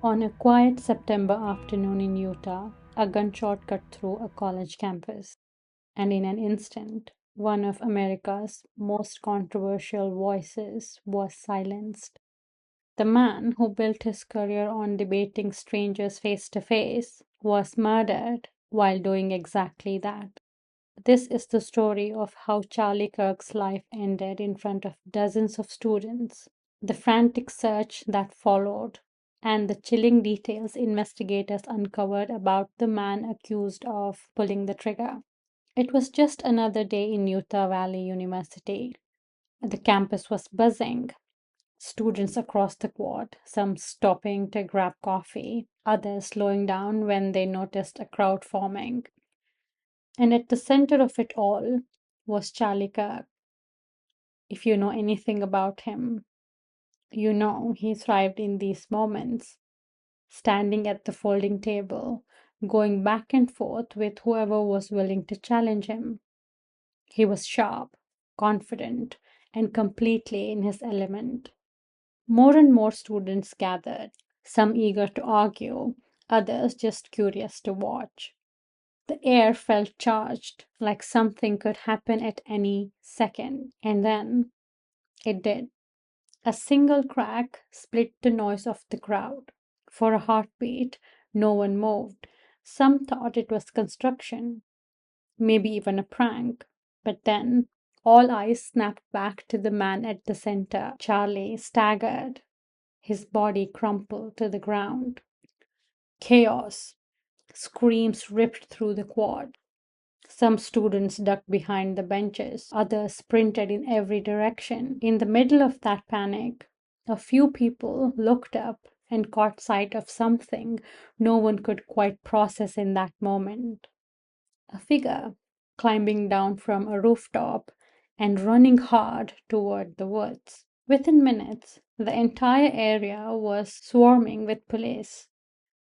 On a quiet September afternoon in Utah, a gunshot cut through a college campus, and in an instant, one of America's most controversial voices was silenced. The man who built his career on debating strangers face to face was murdered while doing exactly that. This is the story of how Charlie Kirk's life ended in front of dozens of students, the frantic search that followed, and the chilling details investigators uncovered about the man accused of pulling the trigger. It was just another day in Utah Valley University. The campus was buzzing. Students across the quad, some stopping to grab coffee, others slowing down when they noticed a crowd forming. And at the center of it all was Charlie Kirk. If you know anything about him, you know he thrived in these moments, standing at the folding table, going back and forth with whoever was willing to challenge him. He was sharp, confident, and completely in his element. More and more students gathered, some eager to argue, others just curious to watch. The air felt charged, like something could happen at any second, and then it did. A single crack split the noise of the crowd. For a heartbeat, no one moved. Some thought it was construction, maybe even a prank. But then all eyes snapped back to the man at the center. Charlie staggered, his body crumpled to the ground. Chaos. Screams ripped through the quad. Some students ducked behind the benches, others sprinted in every direction. In the middle of that panic, a few people looked up and caught sight of something no one could quite process in that moment. A figure climbing down from a rooftop and running hard toward the woods. Within minutes, the entire area was swarming with police.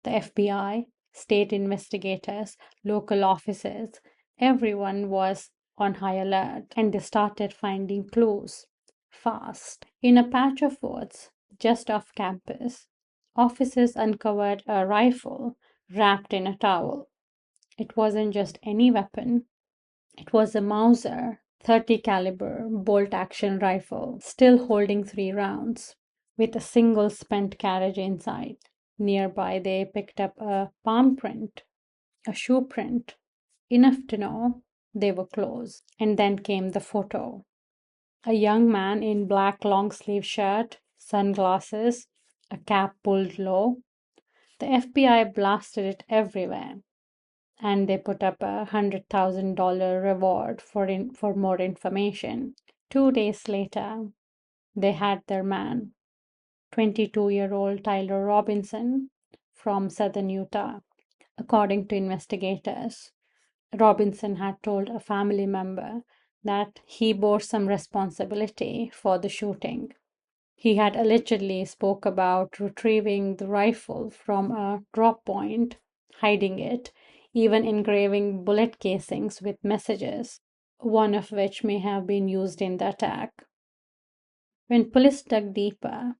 The FBI, state investigators, local officers, everyone was on high alert, and they started finding clues fast. In a patch of woods just off campus, officers uncovered a rifle wrapped in a towel. It wasn't just any weapon, it was a Mauser 30 caliber bolt action rifle, still holding 3 rounds, with a single spent cartridge inside. Nearby, they picked up a palm print, a shoe print, enough to know they were close. And then came the photo. A young man in black long sleeve shirt, sunglasses, a cap pulled low. The FBI blasted it everywhere, and they put up $100,000 reward for more information. 2 days later, they had their man, 22-year-old Tyler Robinson from southern Utah. According to investigators, Robinson had told a family member that he bore some responsibility for the shooting. He had allegedly spoke about retrieving the rifle from a drop point, hiding it, even engraving bullet casings with messages, one of which may have been used in the attack. When police dug deeper,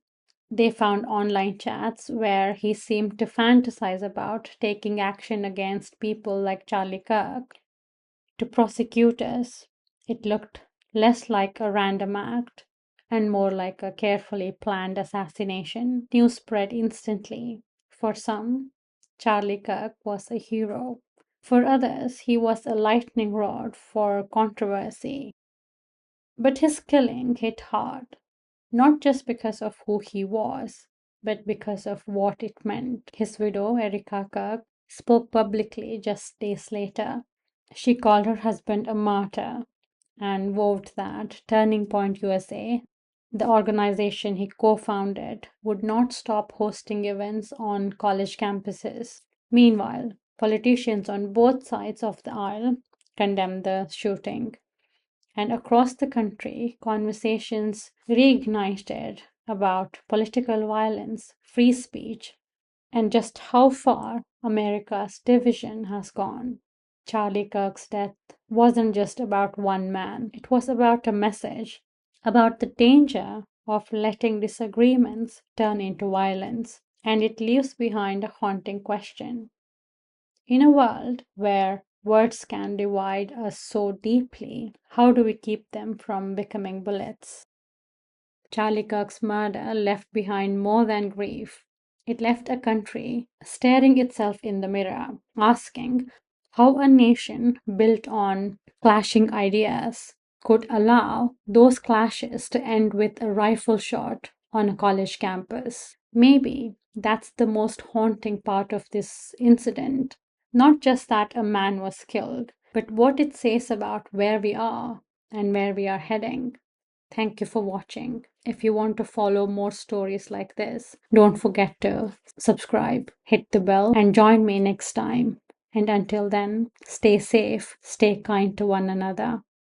they found online chats where he seemed to fantasize about taking action against people like Charlie Kirk. To prosecutors, it looked less like a random act and more like a carefully planned assassination. News spread instantly. For some, Charlie Kirk was a hero. For others, he was a lightning rod for controversy. But his killing hit hard, not just because of who he was, but because of what it meant. His widow, Erica Kirk, spoke publicly just days later. She called her husband a martyr and vowed that Turning Point USA, the organization he co founded, would not stop hosting events on college campuses. Meanwhile, politicians on both sides of the aisle condemned the shooting. And across the country, conversations reignited about political violence, free speech, and just how far America's division has gone. Charlie Kirk's death wasn't just about one man, it was about a message, about the danger of letting disagreements turn into violence. And it leaves behind a haunting question. In a world where words can divide us so deeply, how do we keep them from becoming bullets? Charlie Kirk's murder left behind more than grief. It left a country staring itself in the mirror, asking how a nation built on clashing ideas could allow those clashes to end with a rifle shot on a college campus. Maybe that's the most haunting part of this incident. Not just that a man was killed, but what it says about where we are and where we are heading. Thank you for watching. If you want to follow more stories like this, don't forget to subscribe, hit the bell, and join me next time. And until then, stay safe, stay kind to one another.